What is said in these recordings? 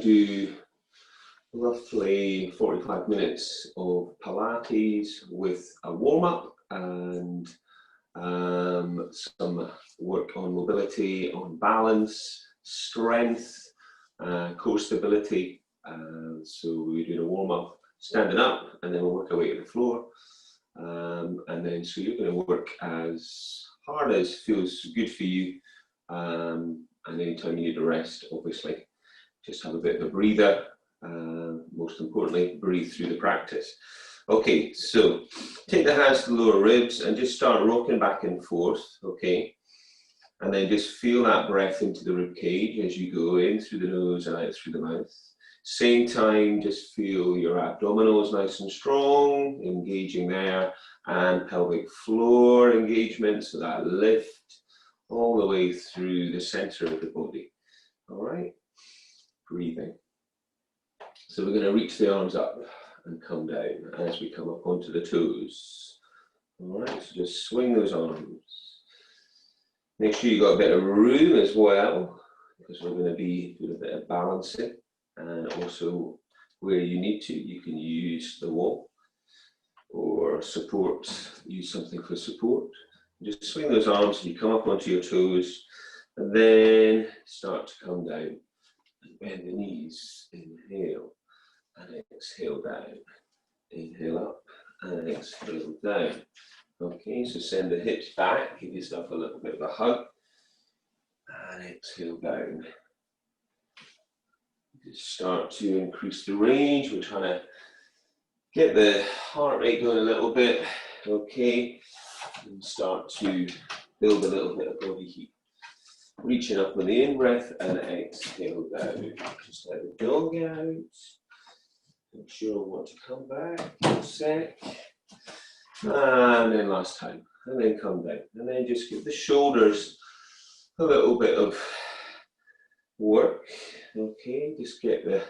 do roughly 45 minutes of Pilates with a warm-up and some work on mobility, on balance, strength, core stability. So we're doing a warm-up standing up, and then we'll work our way to the floor. And then so you're going to work as hard as feels good for you, and anytime you need to rest, obviously, just have a bit of a breather. Most importantly, breathe through the practice. Okay, so take the hands to the lower ribs and just start rocking back and forth, okay? And then just feel that breath into the rib cage as you go in through the nose and out through the mouth. Same time, just feel your abdominals nice and strong, engaging there, and pelvic floor engagement, so that lift all the way through the center of the body. All right, breathing. So we're going to reach the arms up and come down as we come up onto the toes. All right, so just swing those arms. Make sure you've got a bit of room as well, because we're going to be doing a bit of balancing. And also, where you need to, you can use the wall or support, use something for support. Just swing those arms as you come up onto your toes, and then start to come down and bend the knees. Inhale and exhale down. Inhale up and exhale down. Okay, so send the hips back, give yourself a little bit of a hug, and exhale down. Just start to increase the range. We're trying to get the heart rate going a little bit, okay, and start to build a little bit of body heat. Reaching up on the in-breath and exhale down. Just let the dog out. Make sure I want to come back in a sec. And then last time. And then come down. And then just give the shoulders a little bit of work. Okay, just get the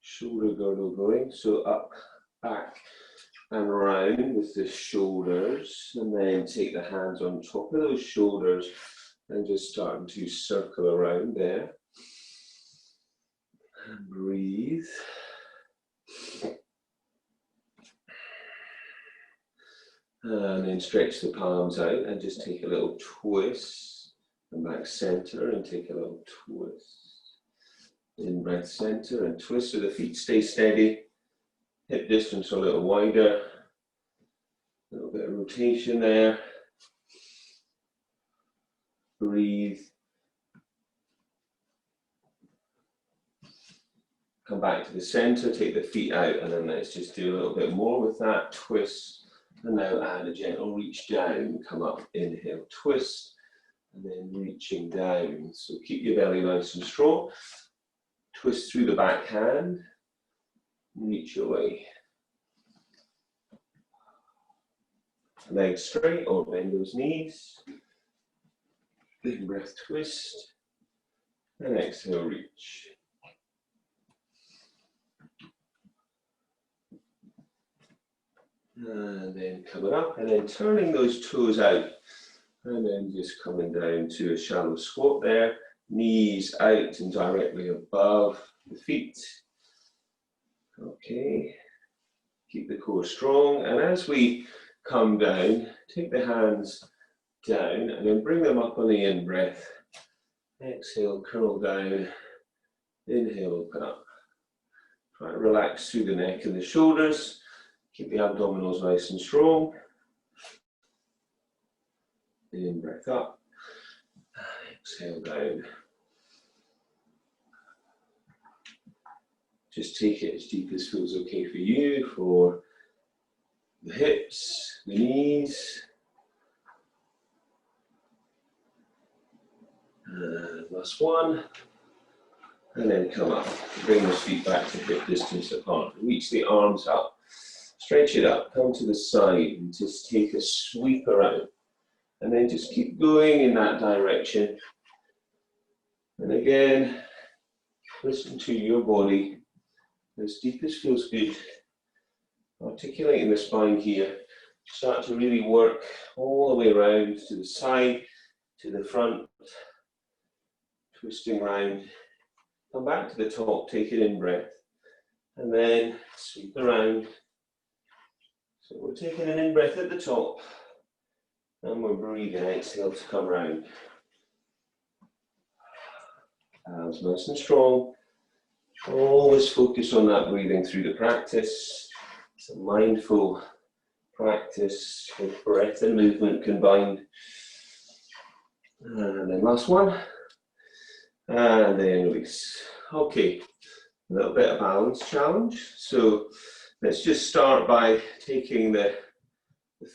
shoulder girdle going. So up, back, and around with the shoulders. And then take the hands on top of those shoulders and just starting to circle around there. And breathe. And then stretch the palms out and just take a little twist. And back center and take a little twist. In breath center and twist so the feet stay steady. Hip distance a little wider. A little bit of rotation there. Breathe. Come back to the center, take the feet out, and then let's just do a little bit more with that. Twist. And now add a gentle reach down, come up, inhale, twist, and then reaching down. So keep your belly nice and strong. Twist through the back hand, reach away. Legs straight or bend those knees. In breath, twist, and exhale, reach. And then coming up and then turning those toes out and then just coming down to a shallow squat there, knees out and directly above the feet. Okay, keep the core strong, and as we come down, take the hands down and then bring them up on the in-breath. Exhale, curl down, inhale, open up. Try to relax through the neck and the shoulders. Keep the abdominals nice and strong. In breath up. Exhale down. Just take it as deep as feels okay for you, for the hips, the knees. Last one. And then come up. Bring those feet back to hip distance apart. Reach the arms up. Stretch it up, come to the side and just take a sweep around. And then just keep going in that direction. And again, listen to your body as deep as feels good. Articulating the spine here. Start to really work all the way around to the side, to the front. Twisting round Come back to the top, take an in-breath, and then sweep around. So we're taking an in-breath at the top, and we're breathing, exhale to come round. Arms nice and strong. Always focus on that breathing through the practice. It's a mindful practice with breath and movement combined. And then last one. And then release. Okay, a little bit of balance challenge. So let's just start by taking the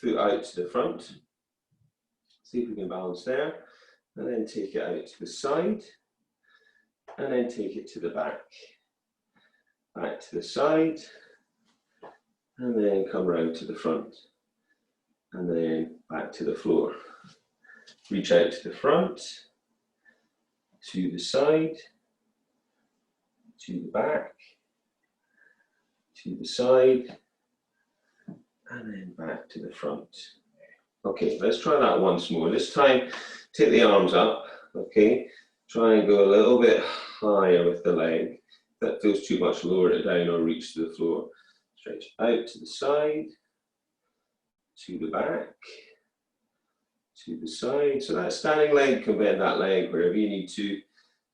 foot out to the front. See if we can balance there. And then take it out to the side. And then take it to the back. Back to the side. And then come round to the front. And then back to the floor. Reach out to the front. To the side, to the back, to the side, and then back to the front. Okay, let's try that once more. This time, take the arms up, okay? Try and go a little bit higher with the leg. If that feels too much, lower it down or reach to the floor. Stretch out to the side, to the back, to the side. So that standing leg can bend that leg wherever you need to.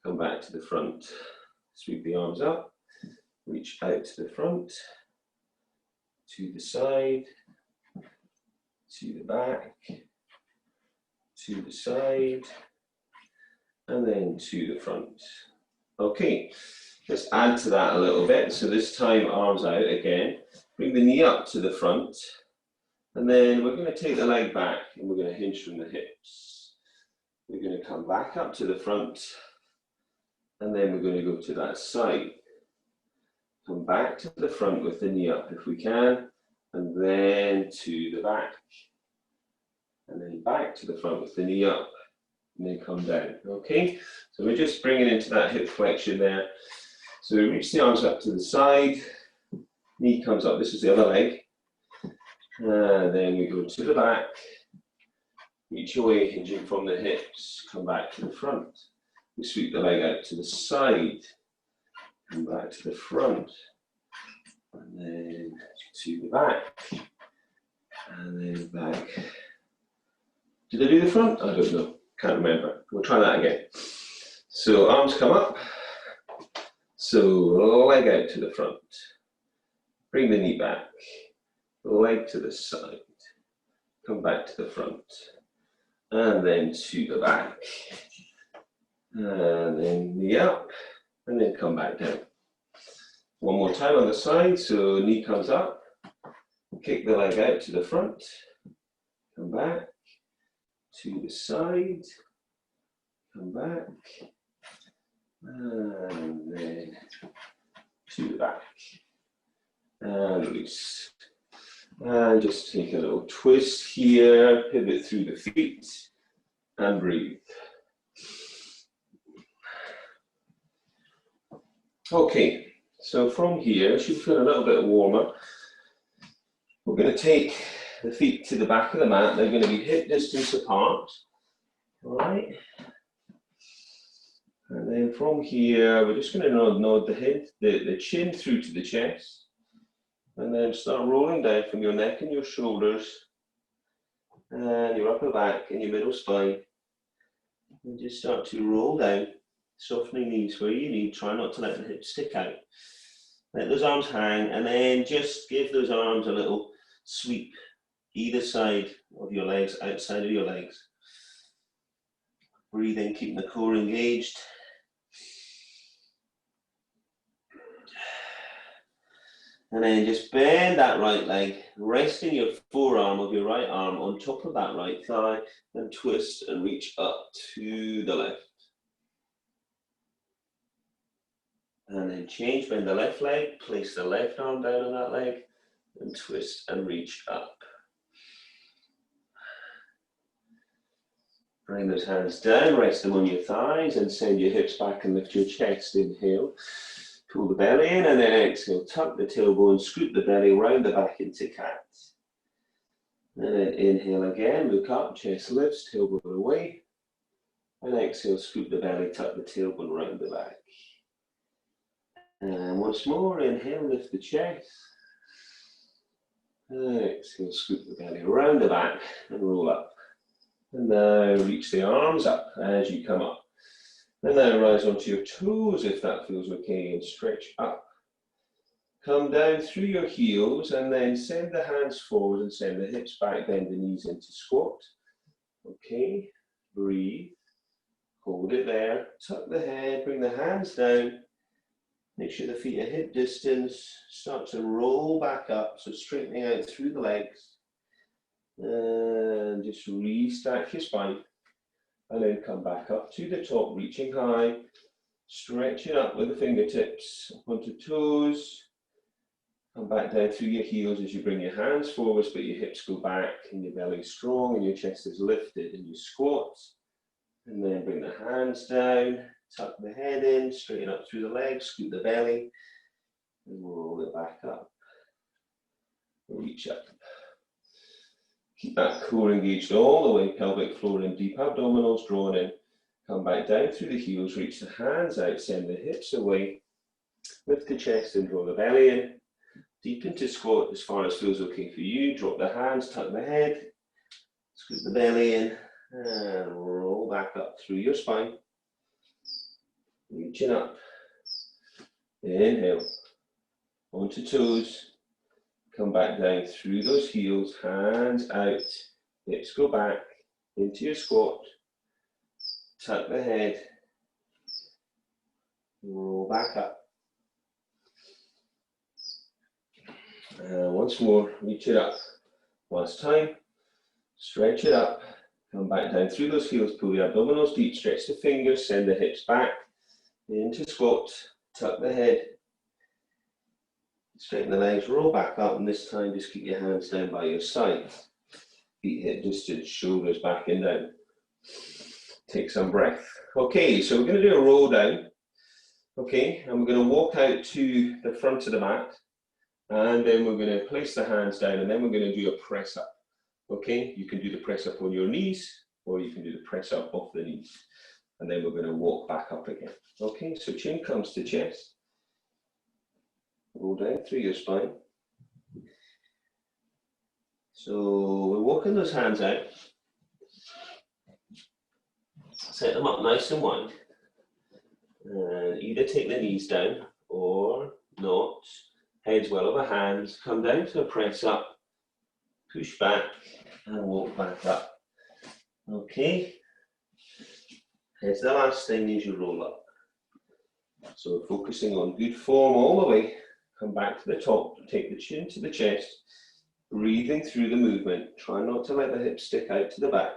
Come back to the front. Sweep the arms up. Reach out to the front. To the side. To the back. To the side. And then to the front. Okay, let's add to that a little bit. So this time arms out again. Bring the knee up to the front. And then we're going to take the leg back and we're going to hinge from the hips. We're going to come back up to the front and then we're going to go to that side. Come back to the front with the knee up if we can, and then to the back. And then back to the front with the knee up and then come down. Okay, so we're just bringing into that hip flexion there. So we reach the arms up to the side, knee comes up, this is the other leg. And then we go to the back, reach away, hinging from the hips, come back to the front. We sweep the leg out to the side, come back to the front, and then to the back, and then back. Did I do the front? I don't know, can't remember. We'll try that again. So arms come up, so leg out to the front, bring the knee back. Leg to the side, come back to the front, and then to the back, and then knee up, and then come back down. One more time on the side, so knee comes up, kick the leg out to the front, come back, to the side, come back, and then to the back, and release. And just take a little twist here, pivot through the feet, and breathe. Okay, so from here, you should feel a little bit warmer. We're going to take the feet to the back of the mat. They're going to be hip distance apart. All right. And then from here, we're just going to nod the head, the chin through to the chest. And then start rolling down from your neck and your shoulders and your upper back and your middle spine. And just start to roll down, softening knees where you need. Try not to let the hips stick out. Let those arms hang and then just give those arms a little sweep either side of your legs, outside of your legs. Breathing, keeping the core engaged. And then just bend that right leg, resting your forearm of your right arm on top of that right thigh, and twist and reach up to the left. And then change, bend the left leg, place the left arm down on that leg, and twist and reach up. Bring those hands down, rest them on your thighs, and send your hips back and lift your chest. Inhale. Pull the belly in and then exhale, tuck the tailbone, scoop the belly round the back into cat. And then inhale again, look up, chest lifts, tailbone away. And exhale, scoop the belly, tuck the tailbone round the back. And once more, inhale, lift the chest. Exhale, scoop the belly around the back and roll up. And now reach the arms up as you come up. And now rise onto your toes if that feels okay, and stretch up. Come down through your heels and then send the hands forward and send the hips back, bend the knees into squat. Okay, breathe, hold it there, tuck the head, bring the hands down. Make sure the feet are hip distance, start to roll back up, so straightening out through the legs. And just restack your spine. And then come back up to the top, reaching high, stretching up with the fingertips, up onto toes. Come back down through your heels as you bring your hands forwards, but your hips go back and your belly is strong and your chest is lifted, and you squat. And then bring the hands down, tuck the head in, straighten up through the legs, scoot the belly, and roll it back up. Reach up. Keep that core engaged all the way, pelvic floor in, deep abdominals drawn in. Come back down through the heels, reach the hands out, send the hips away, lift the chest and draw the belly in. Deep into squat as far as feels okay for you. Drop the hands, tuck the head, scoop the belly in, and roll back up through your spine. Reaching up. Inhale. Onto toes. Come back down through those heels, hands out, hips go back into your squat. Tuck the head. Roll back up. Once more, reach it up. Last time, stretch it up. Come back down through those heels, pull the abdominals deep, stretch the fingers, send the hips back into squat, tuck the head, straighten the legs, roll back up, and this time just keep your hands down by your side. Feet hip distance, shoulders back and down. Take some breath. Okay, so we're going to do a roll down. Okay, and we're going to walk out to the front of the mat. And then we're going to place the hands down, and then we're going to do a press up. Okay, you can do the press up on your knees, or you can do the press up off the knees. And then we're going to walk back up again. Okay, so chin comes to chest. Roll down through your spine. So we're walking those hands out. Set them up nice and wide. And either take the knees down or not. Heads well over hands, come down to a press up, push back and walk back up. Okay, here's the last thing as you roll up. So focusing on good form all the way, come back to the top, take the chin to the chest, breathing through the movement. Try not to let the hips stick out to the back.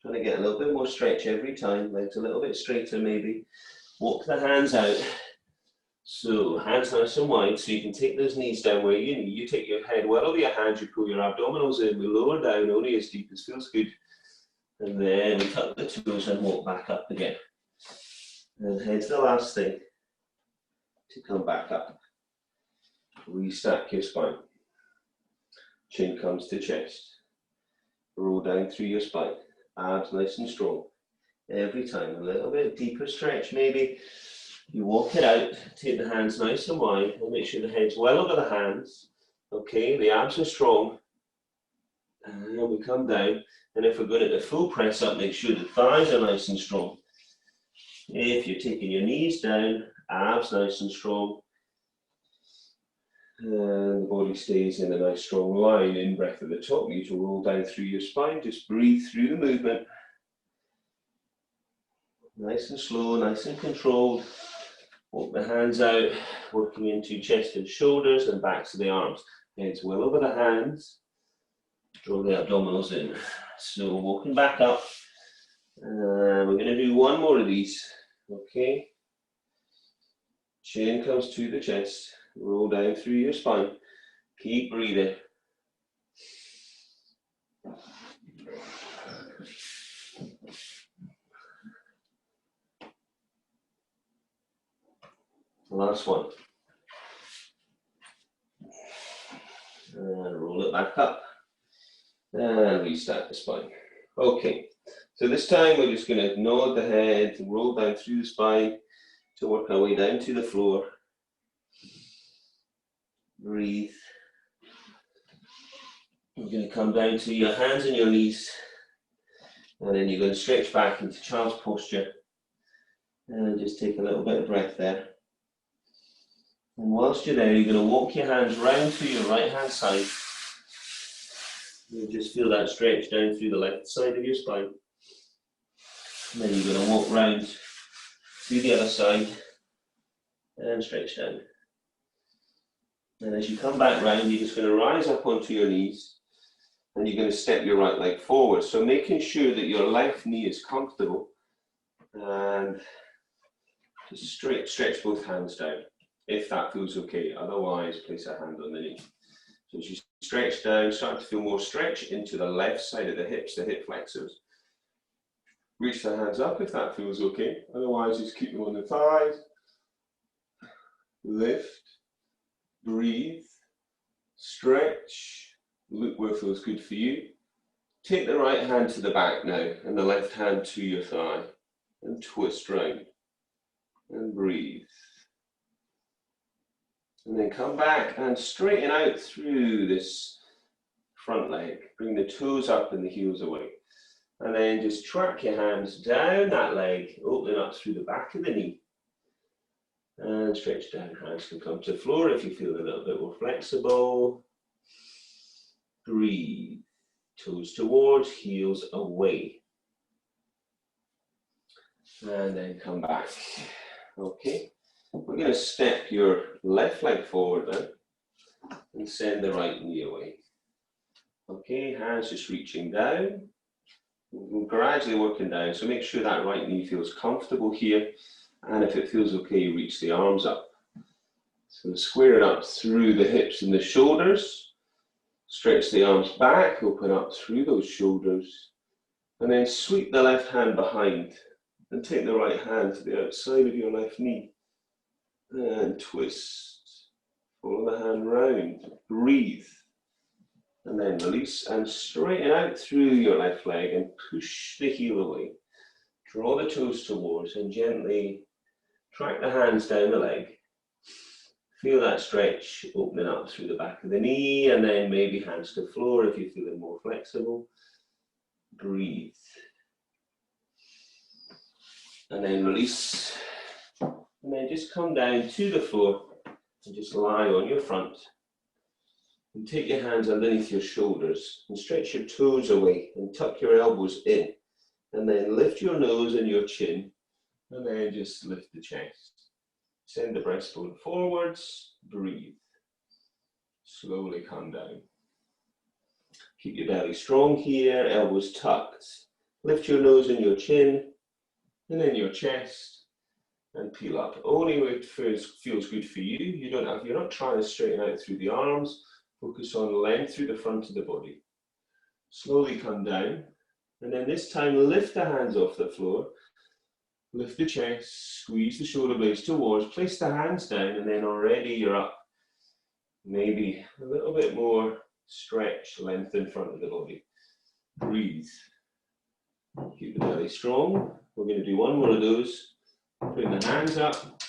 Trying to get a little bit more stretch every time, legs a little bit straighter maybe. Walk the hands out. So hands nice and wide, so you can take those knees down where you need. You take your head well over your hands, you pull your abdominals in, we lower down only as deep as feels good. And then we tuck the toes and walk back up again. And here's the last thing, to come back up. Restack your spine. Chin comes to chest. Roll down through your spine. Abs nice and strong. Every time, a little bit deeper stretch maybe. You walk it out, take the hands nice and wide, and make sure the head's well over the hands. Okay, the abs are strong. And we come down, and if we're going to the full press up, make sure the thighs are nice and strong. If you're taking your knees down, abs nice and strong. And the body stays in a nice strong line. In breath at the top, you to roll down through your spine, just breathe through the movement. Nice and slow, nice and controlled. Walk the hands out, working into chest and shoulders and back to the arms. Heads well over the hands. Draw the abdominals in. So walking back up. We're going to do one more of these. Okay. Chin comes to the chest. Roll down through your spine. Keep breathing. Last one. And roll it back up. And restart the spine. Okay, so this time we're just going to nod the head, roll down through the spine to work our way down to the floor. Breathe. You're going to come down to your hands and your knees, and then you're going to stretch back into child's posture, and just take a little bit of breath there. And whilst you're there, you're going to walk your hands round to your right hand side. You just feel that stretch down through the left side of your spine. And then you're going to walk round to the other side and stretch down. And as you come back round, you're just going to rise up onto your knees, and you're going to step your right leg forward. So making sure that your left knee is comfortable, and just stretch both hands down, if that feels okay. Otherwise, place a hand on the knee. So as you stretch down, start to feel more stretch into the left side of the hips, the hip flexors. Reach the hands up if that feels okay. Otherwise, just keep them on the thighs. Lift, breathe, stretch, look where feels good for you. Take the right hand to the back now, and the left hand to your thigh, and twist round, and breathe. And then come back and straighten out through this front leg. Bring the toes up and the heels away. And then just track your hands down that leg, opening up through the back of the knee. And stretch down. Hands can come to the floor if you feel a little bit more flexible. Breathe. Toes towards, heels away. And then come back. Okay. We're going to step your left leg forward now and send the right knee away. Okay, hands just reaching down. We're gradually working down, so make sure that right knee feels comfortable here, and if it feels okay, reach the arms up. So square it up through the hips and the shoulders. Stretch the arms back, open up through those shoulders, and then sweep the left hand behind and take the right hand to the outside of your left knee. And twist, follow the hand round, breathe, and then release and straighten out through your left leg and push the heel away. Draw the toes towards and gently track the hands down the leg. Feel that stretch opening up through the back of the knee, and then maybe hands to the floor if you're feeling more flexible. Breathe. And then release. And then just come down to the floor and just lie on your front. And take your hands underneath your shoulders and stretch your toes away and tuck your elbows in. And then lift your nose and your chin, and then just lift the chest. Send the breastbone forwards, breathe. Slowly come down. Keep your belly strong here, elbows tucked. Lift your nose and your chin, and then your chest. And peel up. Only way it feels good for you. You're not trying to straighten out through the arms. Focus on length through the front of the body. Slowly come down. And then this time lift the hands off the floor. Lift the chest. Squeeze the shoulder blades towards. Place the hands down, and then already you're up. Maybe a little bit more stretch, length in front of the body. Breathe. Keep the belly strong. We're going to do one more of those. Bring the hands up,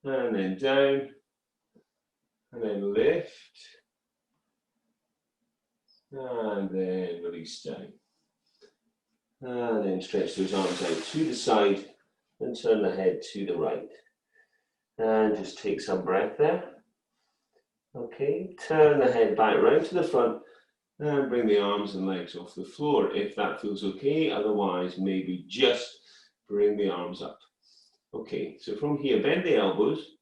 and then down, and then lift, and then release down. And then stretch those arms out to the side, and turn the head to the right. And just take some breath there. Okay, turn the head back round to the front, and bring the arms and legs off the floor if that feels okay. Otherwise, maybe just bring the arms up. Okay, so from here, bend the elbows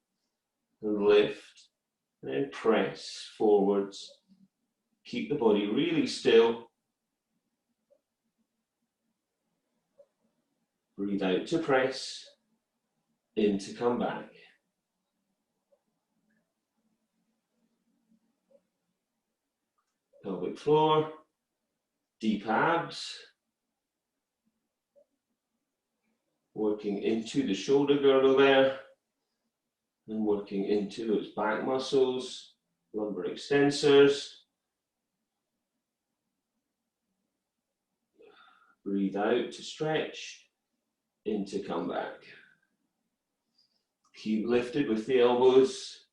and lift, and then press forwards. Keep the body really still. Breathe out to press, in to come back. Pelvic floor, deep abs. Working into the shoulder girdle there, and working into those back muscles, lumbar extensors. Breathe out to stretch, in to come back. Keep lifted with the elbows.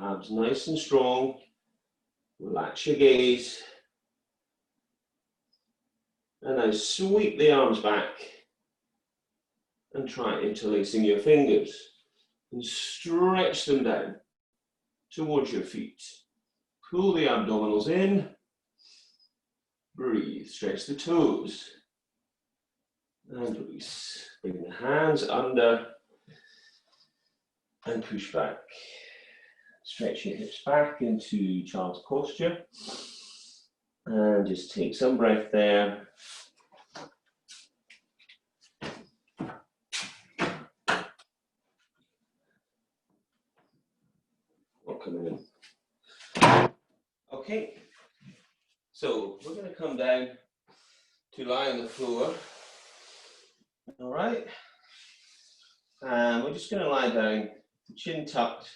Abs nice and strong. Relax your gaze. And now sweep the arms back and try interlacing your fingers and stretch them down towards your feet. Pull the abdominals in. Breathe, stretch the toes. And release. Bring the hands under and push back. Stretch your hips back into child's posture. And just take some breath there. Welcome in. Okay, so we're going to come down to lie on the floor. All right, and we're just going to lie down, chin tucked.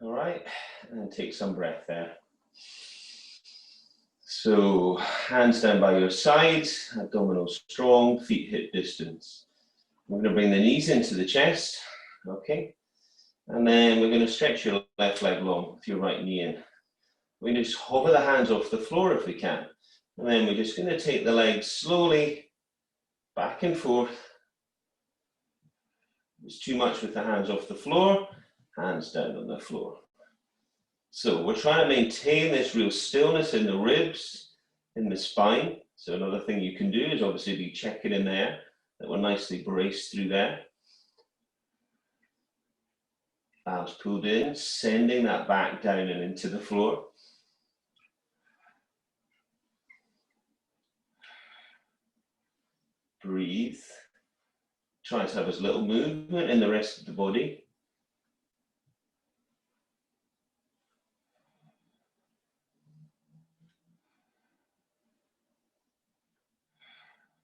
All right, and take some breath there. So hands down by your sides, abdominals strong, feet hip distance. We're going to bring the knees into the chest, okay? And then we're going to stretch your left leg long with your right knee in. We're going to just hover the hands off the floor if we can. And then we're just going to take the legs slowly back and forth. If it's too much with the hands off the floor, hands down on the floor. So we're trying to maintain this real stillness in the ribs, in the spine. So another thing you can do is obviously be checking in there, that we're nicely braced through there. Abs pulled in, sending that back down and into the floor. Breathe. Try to have as little movement in the rest of the body.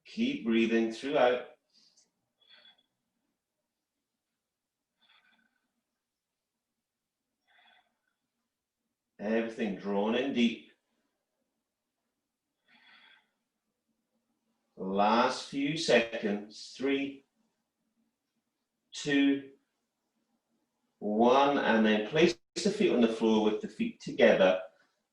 Keep breathing throughout. Everything drawn in deep. Last few seconds. 3, 2, 1, and then place the feet on the floor with the feet together,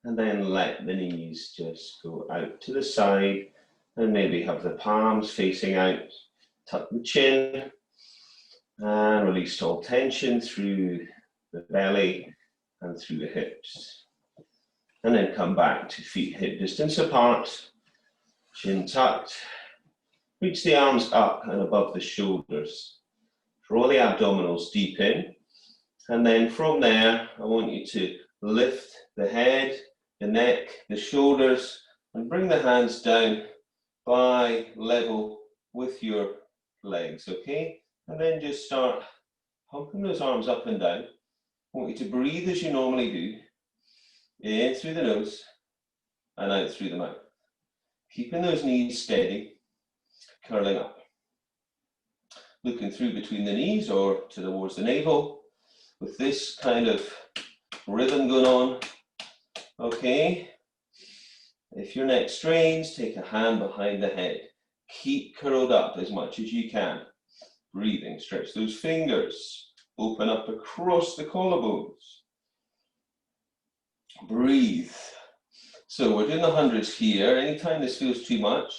and then let the knees just go out to the side, and maybe have the palms facing out. Tuck the chin, and release all tension through the belly and through the hips. And then come back to feet hip distance apart, chin tucked. Reach the arms up and above the shoulders. Draw the abdominals deep in. And then from there, I want you to lift the head, the neck, the shoulders, and bring the hands down by level with your legs, okay? And then just start pumping those arms up and down. I want you to breathe as you normally do. In through the nose and out through the mouth. Keeping those knees steady, curling up. Looking through between the knees or towards the navel with this kind of rhythm going on. Okay. If your neck strains, take a hand behind the head. Keep curled up as much as you can. Breathing, stretch those fingers. Open up across the collarbones. Breathe. So we're doing the hundreds here. Anytime this feels too much,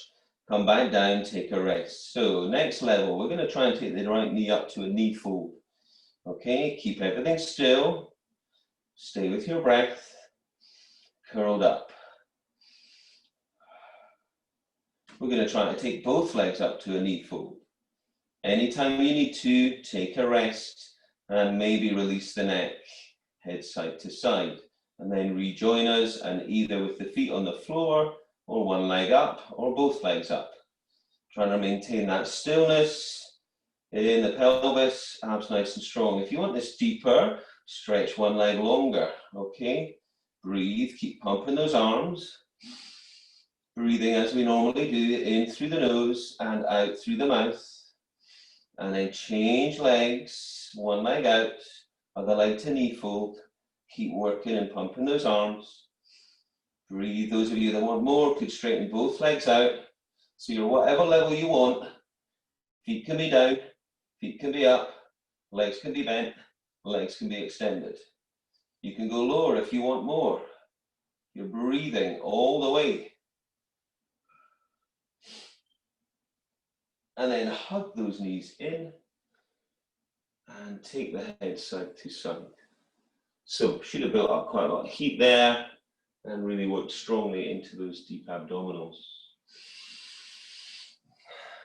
come back down, take a rest. So next level, we're going to try and take the right knee up to a knee fold. Okay, keep everything still. Stay with your breath. Curled up. We're going to try to take both legs up to a knee fold. Anytime you need to, take a rest and maybe release the neck, head side to side. And then rejoin us, and either with the feet on the floor or one leg up or both legs up. Trying to maintain that stillness in the pelvis, abs nice and strong. If you want this deeper, stretch one leg longer, okay? Breathe, keep pumping those arms. Breathing as we normally do, in through the nose and out through the mouth. And then change legs, one leg out, other leg to knee fold. Keep working and pumping those arms. Breathe. Those of you that want more could straighten both legs out. So you're whatever level you want. Feet can be down, feet can be up, legs can be bent, legs can be extended. You can go lower if you want more. You're breathing all the way. And then hug those knees in and take the head side to side. So should have built up quite a lot of heat there and really worked strongly into those deep abdominals.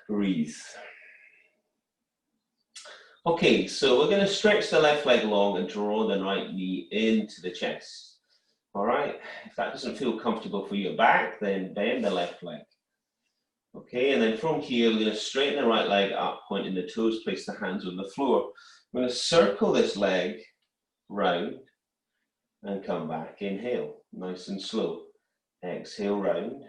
Breathe. Okay, so we're going to stretch the left leg long and draw the right knee into the chest. All right, if that doesn't feel comfortable for your back, then bend the left leg. Okay, and then from here, we're going to straighten the right leg up, pointing the toes, place the hands on the floor. I'm going to circle this leg round and come back. Inhale, nice and slow. Exhale round.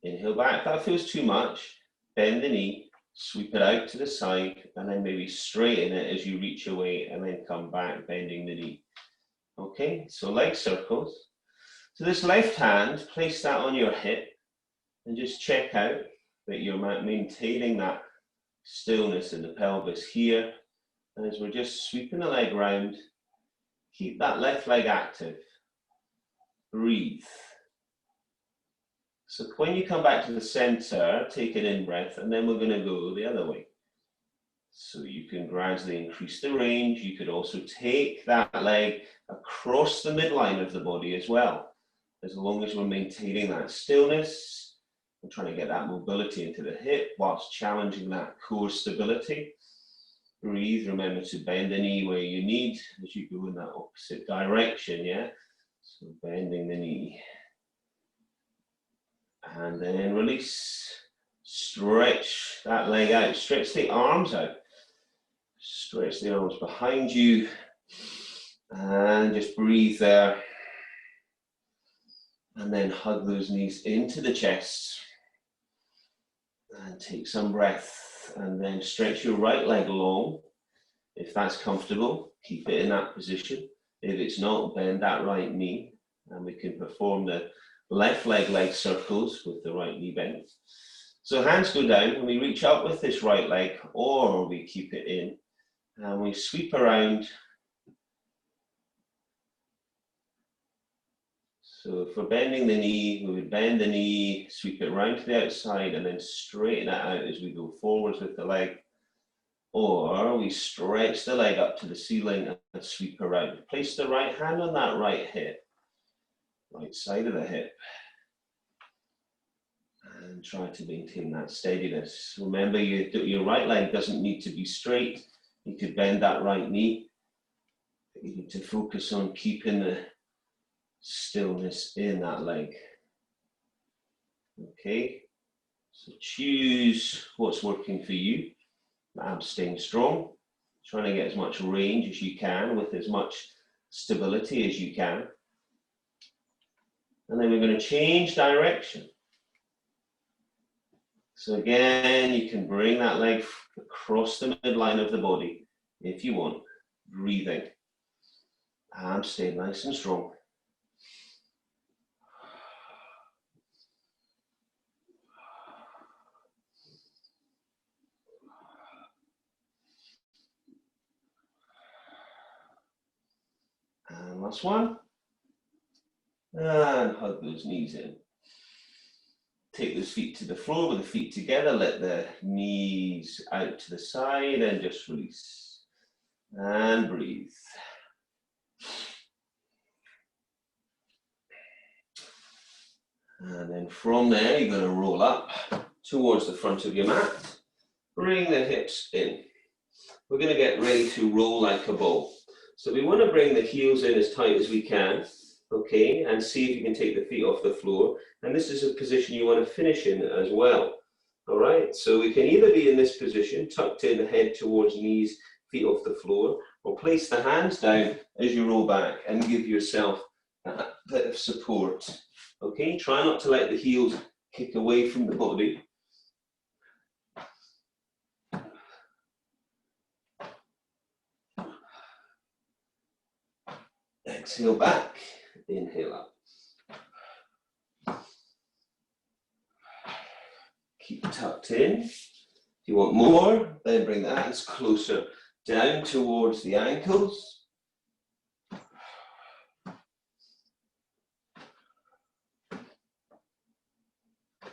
Inhale back. If that feels too much, bend the knee, sweep it out to the side, and then maybe straighten it as you reach away, and then come back, bending the knee. Okay, so leg circles. So this left hand, place that on your hip, and just check out that you're maintaining that stillness in the pelvis here. And as we're just sweeping the leg round, keep that left leg active. Breathe. So when you come back to the center, take an in-breath, and then we're going to go the other way. So you can gradually increase the range. You could also take that leg across the midline of the body as well, as long as we're maintaining that stillness. We're trying to get that mobility into the hip whilst challenging that core stability. Breathe. Remember to bend the knee where you need as you go in that opposite direction, yeah? So bending the knee. And then release. Stretch that leg out. Stretch the arms out. Stretch the arms behind you. And just breathe there. And then hug those knees into the chest. And take some breath. And then stretch your right leg long. If that's comfortable, keep it in that position. If it's not, bend that right knee. And we can perform the left leg circles with the right knee bent. So hands go down and we reach up with this right leg, or we keep it in. And we sweep around. So if we're bending the knee, we would bend the knee, sweep it round to the outside, and then straighten it out as we go forwards with the leg. Or we stretch the leg up to the ceiling and sweep around. Place the right hand on that right hip, right side of the hip. And try to maintain that steadiness. Remember, your right leg doesn't need to be straight. You could bend that right knee. You need to focus on keeping the stillness in that leg. Okay, so choose what's working for you. Abs staying strong, trying to get as much range as you can with as much stability as you can. And then we're going to change direction. So again, you can bring that leg across the midline of the body if you want, breathing. And stay nice and strong. And last one. And hug those knees in. Take those feet to the floor with the feet together. Let the knees out to the side and just release. And breathe. And then from there, you're going to roll up towards the front of your mat. Bring the hips in. We're going to get ready to roll like a ball. So we want to bring the heels in as tight as we can, okay, and see if you can take the feet off the floor. And this is a position you want to finish in as well, all right? So we can either be in this position, tucked in, head towards knees, feet off the floor, or place the hands down as you roll back and give yourself a bit of support, okay? Try not to let the heels kick away from the body. Exhale back, inhale up. Keep tucked in. If you want more, then bring the hands closer down towards the ankles.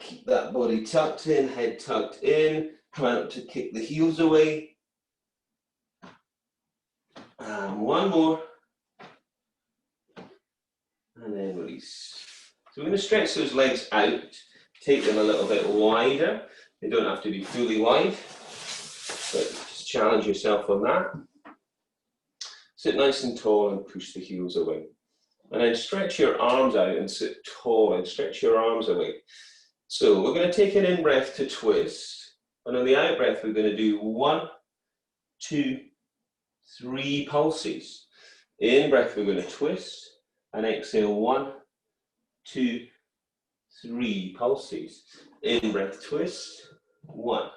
Keep that body tucked in, head tucked in. Try not to kick the heels away. And one more. And then release. So we're going to stretch those legs out, take them a little bit wider. They don't have to be fully wide, but just challenge yourself on that. Sit nice and tall and push the heels away. And then stretch your arms out and sit tall and stretch your arms away. So we're going to take an in-breath to twist. And on the out-breath, we're going to do 1, 2, 3 pulses. In-breath, we're going to twist. And exhale, 1, 2, 3 pulses. In-breath, twist. 1,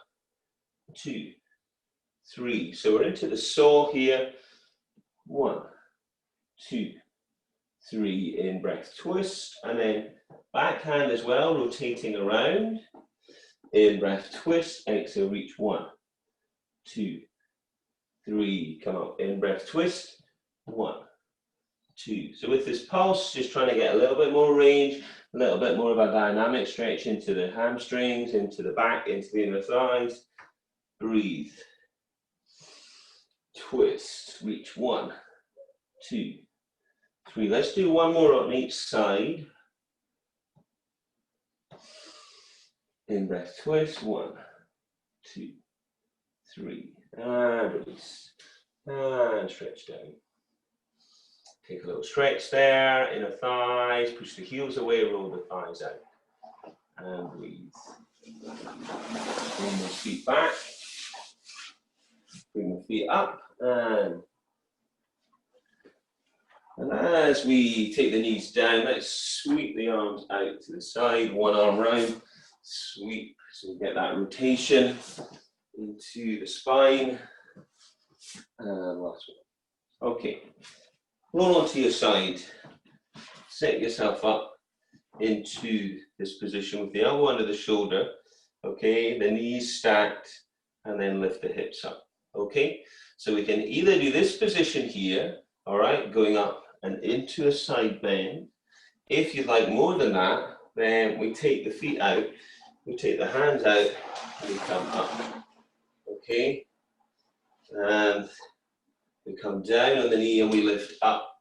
2, 3. So we're into the saw here. 1, 2, 3. In-breath, twist. And then backhand as well, rotating around. In-breath, twist. Exhale, reach. 1, 2, 3. Come up. In-breath, twist. 1, 2. So with this pulse, just trying to get a little bit more range, a little bit more of a dynamic stretch into the hamstrings, into the back, into the inner thighs. Breathe. Twist. Reach. 1, 2, 3. Let's do one more on each side. In-breath, twist. 1, 2, 3. And release. And stretch down. Take a little stretch there, inner thighs, push the heels away, roll the thighs out. And breathe. Bring the feet back. Bring the feet up. And as we take the knees down, let's sweep the arms out to the side, one arm round. Sweep, so we get that rotation into the spine. And last one. Okay. Roll onto your side, set yourself up into this position with the elbow under the shoulder, okay, the knees stacked, and then lift the hips up, okay? So we can either do this position here, all right, going up and into a side bend. If you'd like more than that, then we take the feet out, we take the hands out, and we come up, okay? And we come down on the knee and we lift up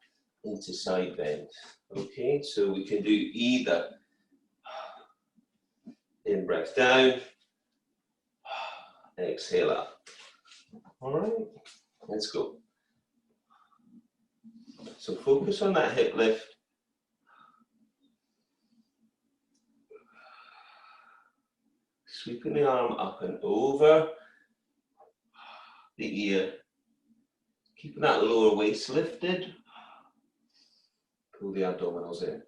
into side bend. Okay, so we can do either. In breath down, exhale up. All right, let's go. So focus on that hip lift. Sweeping the arm up and over the ear. Keeping that lower waist lifted. Pull the abdominals in.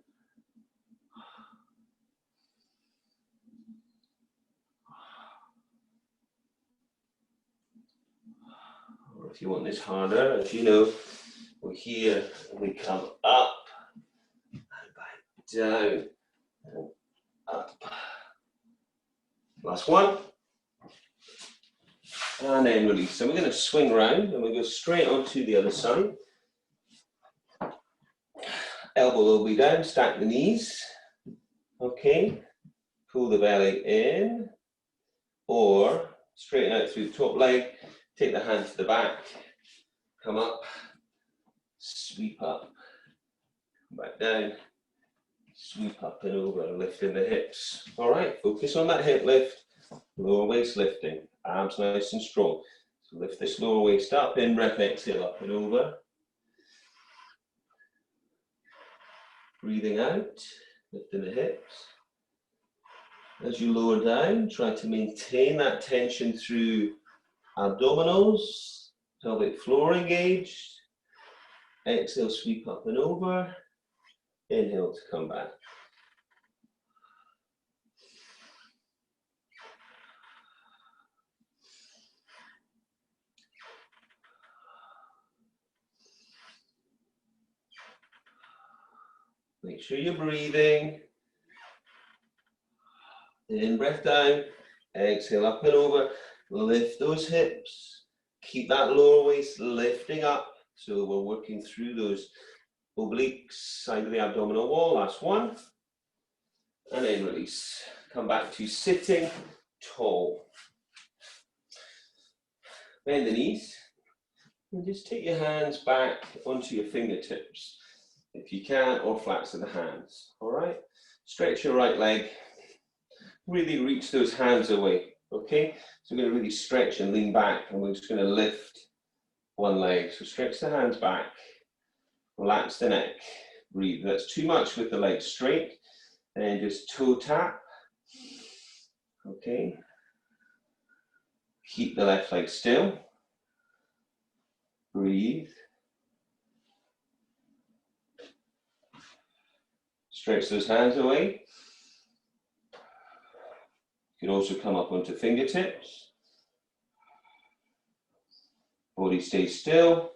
Or if you want this harder, as you know, we're here and we come up and back down and up. Last one. And then release. So we're going to swing round and we'll go straight onto the other side. Elbow will be down, stack the knees. Okay. Pull the belly in. Or straighten out through the top leg. Take the hand to the back. Come up. Sweep up. Come back down. Sweep up and over, lifting the hips. All right. Focus on that hip lift. Lower waist lifting. Arms nice and strong. So lift this lower waist up, in breath, exhale up and over. Breathing out, lifting the hips. As you lower down, try to maintain that tension through abdominals, pelvic floor engaged. Exhale, sweep up and over. Inhale to come back. Make sure you're breathing. In breath down, exhale up and over. Lift those hips. Keep that lower waist lifting up. So we're working through those obliques, side of the abdominal wall. Last one. And then release. come back to sitting tall. Bend the knees and just take your hands back onto your fingertips if you can, or flats of the hands. All right, stretch your right leg, really reach those hands away. Okay, so we're going to really stretch and lean back, and we're just going to lift one leg. So stretch the hands back, relax the neck, breathe. That's too much with the legs straight, and just toe tap. Okay, keep the left leg still, breathe. Stretch those hands away. You can also come up onto fingertips. Body stays still.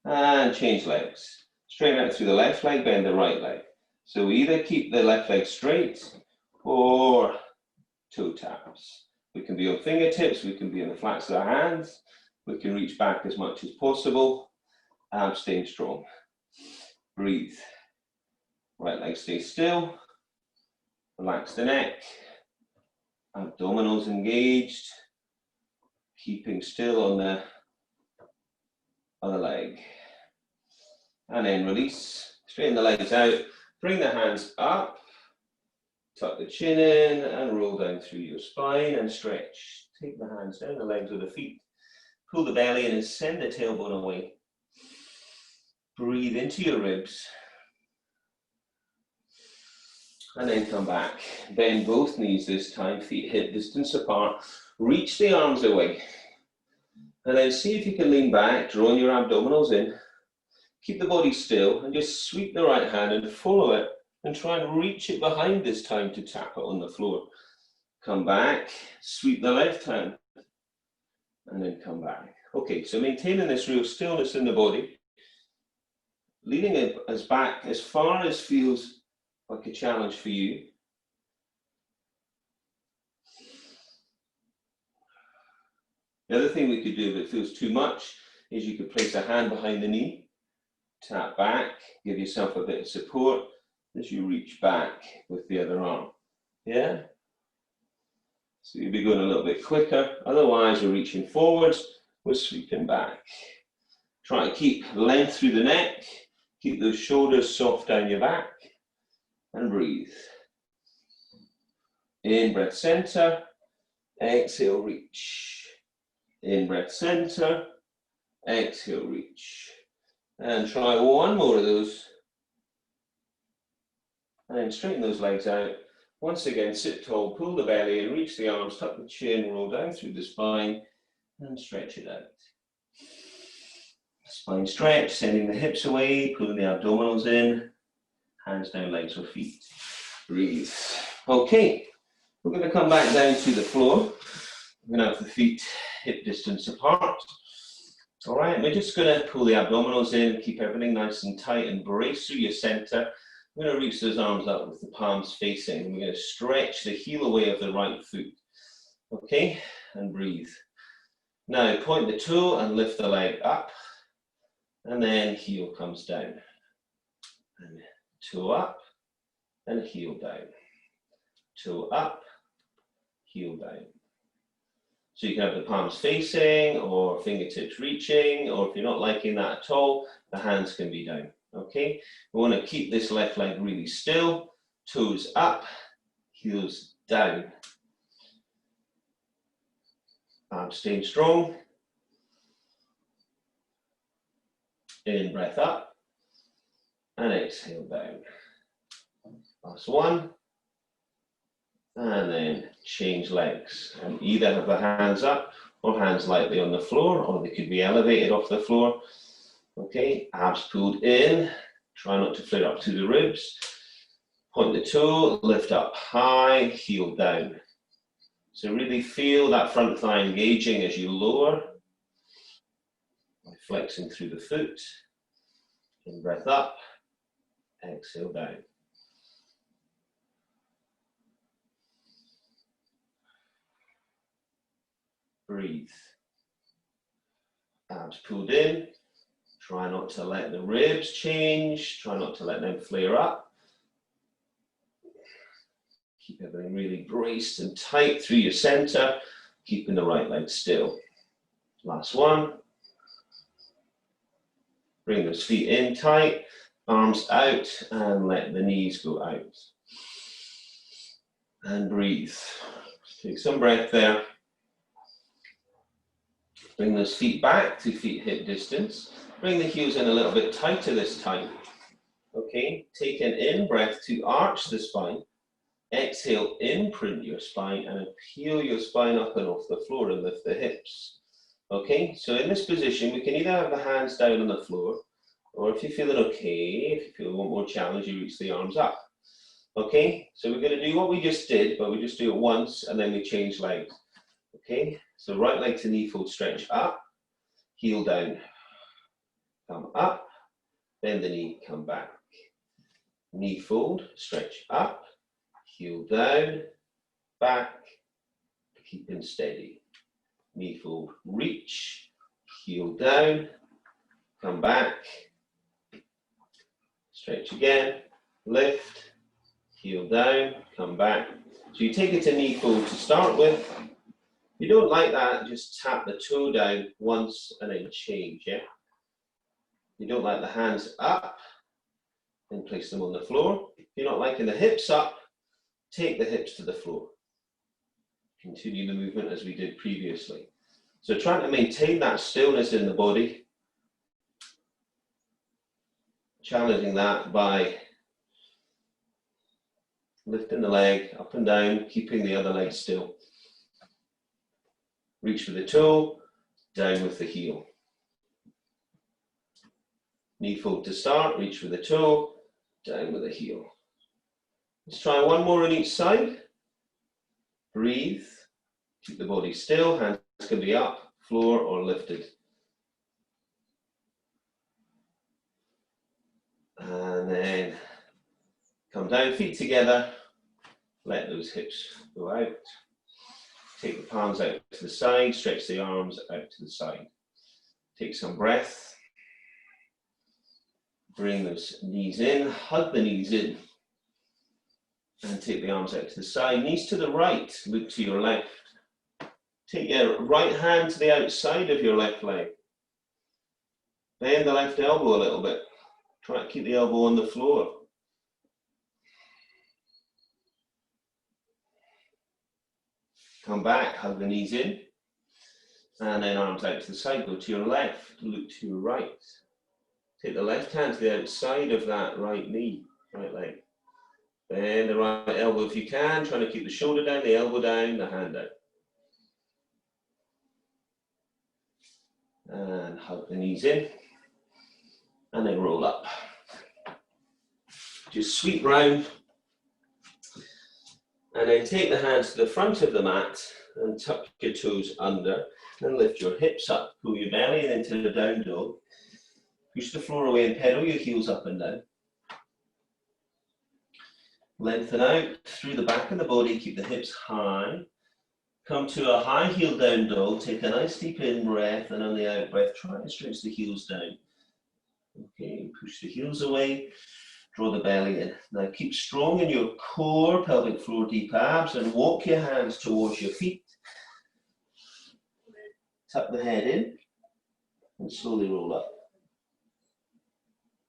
And change legs. Straighten out through the left leg, bend the right leg. So we either keep the left leg straight or toe taps. We can be on fingertips, we can be on the flats of the hands. We can reach back as much as possible. Abs staying strong. Breathe. Right leg stays still. Relax the neck. Abdominals engaged. Keeping still on the other leg. And then release. Straighten the legs out. Bring the hands up. Tuck the chin in and roll down through your spine and stretch. Take the hands down the legs with the feet. Pull the belly in and send the tailbone away. Breathe into your ribs. And then come back. Bend both knees this time, feet hip distance apart. Reach the arms away. And then see if you can lean back, drawing your abdominals in. Keep the body still and just sweep the right hand and follow it. And try and reach it behind this time to tap it on the floor. Come back, sweep the left hand. And then come back. Okay, so maintaining this real stillness in the body. Leaning it as back as far as feels like a challenge for you. The other thing we could do if it feels too much is you could place a hand behind the knee, tap back, give yourself a bit of support as you reach back with the other arm. Yeah? So you'll be going a little bit quicker. Otherwise, we're reaching forwards, we're sweeping back. Try to keep length through the neck, keep those shoulders soft down your back. And breathe. In, breath center. Exhale, reach. In, breath center. Exhale, reach. And try one more of those. And then straighten those legs out. Once again, sit tall, pull the belly in, reach the arms, tuck the chin, roll down through the spine, and stretch it out. Spine stretch, sending the hips away, pulling the abdominals in. Hands down, legs or feet. Breathe. Okay, we're going to come back down to the floor. We're going to have the feet hip distance apart. All right, we're just going to pull the abdominals in, keep everything nice and tight and brace through your center. We're going to reach those arms up with the palms facing. We're going to stretch the heel away of the right foot. Okay, and breathe. Now point the toe and lift the leg up. And then heel comes down. And toe up and heel down. Toe up, heel down. So you can have the palms facing or fingertips reaching, or if you're not liking that at all, the hands can be down. Okay, we want to keep this left leg really still, toes up, heels down. Abs staying strong. In, breath up, and exhale down. Last one. And then change legs. And either have the hands up or hands lightly on the floor, or they could be elevated off the floor. Okay, abs pulled in. Try not to flare up to the ribs. Point the toe, lift up high, heel down. So really feel that front thigh engaging as you lower. Flexing through the foot. In, breath up, exhale down. Breathe. Abs pulled in. Try not to let the ribs change. Try not to let them flare up. Keep everything really braced and tight through your center, keeping the right leg still. Last one. Bring those feet in tight, arms out, and let the knees go out. And breathe. Take some breath there. Bring those feet back to feet hip distance. Bring the heels in a little bit tighter this time. Okay, take an in-breath to arch the spine. Exhale, imprint your spine and peel your spine up and off the floor and lift the hips. Okay, so in this position, we can either have the hands down on the floor, or if you're feeling okay, if you feel a little more challenge, you reach the arms up. Okay, so we're going to do what we just did, but we just do it once and then we change legs. Okay, so right leg to knee fold, stretch up, heel down, come up, bend the knee, come back. Knee fold, stretch up, heel down, back, keeping steady. Knee fold, reach, heel down, come back, stretch again, lift, heel down, come back. So you take it to knee fold to start with. If you don't like that, just tap the toe down once and then change, yeah? If you don't like the hands up, then place them on the floor. If you're not liking the hips up, take the hips to the floor. Continue the movement as we did previously. So trying to maintain that stillness in the body, challenging that by lifting the leg up and down, keeping the other leg still. Reach with the toe, down with the heel. Knee fold to start, reach with the toe, down with the heel. Let's try one more on each side. Breathe, keep the body still, hands can be up, floor or lifted. And then come down, feet together, let those hips go out. Take the palms out to the side, stretch the arms out to the side. Take some breath. Bring those knees in, hug the knees in. And take the arms out to the side, knees to the right, look to your left. Take your right hand to the outside of your left leg. Bend the left elbow a little bit. Try to keep the elbow on the floor. Come back, hug the knees in. And then arms out to the side, go to your left, look to your right. Take the left hand to the outside of that right knee, right leg. Bend the right elbow if you can, trying to keep the shoulder down, the elbow down, the hand down. And hug the knees in. And then roll up. Just sweep round. And then take the hands to the front of the mat and tuck your toes under and lift your hips up. Pull your belly into the down dog. Push the floor away and pedal your heels up and down. Lengthen out through the back of the body, keep the hips high. Come to a high heel down dog, take a nice deep in breath and on the out breath, try to stretch the heels down. Okay, push the heels away, draw the belly in. Now keep strong in your core, pelvic floor, deep abs and walk your hands towards your feet. Tuck the head in and slowly roll up.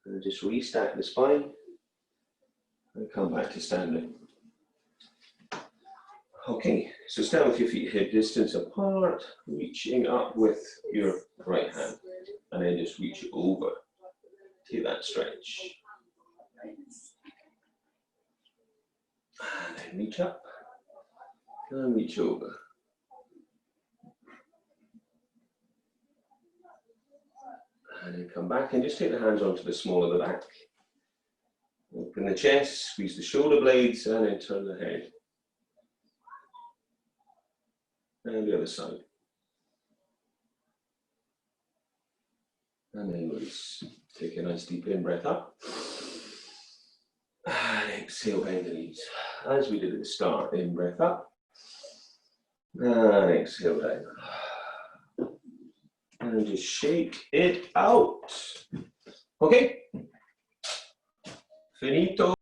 And just restack the spine. And come back to standing. Okay, so stand with your feet hip distance apart, reaching up with your right hand, and then just reach over. Take that stretch. And then reach up, and reach over. And then come back and just take the hands onto the small of the back. Open the chest, squeeze the shoulder blades, and then turn the head. And the other side. And then release. Take a nice deep in breath up. And exhale, bend the knees. As we did at the start, in breath up. And exhale down. And just shake it out. Okay. Finito.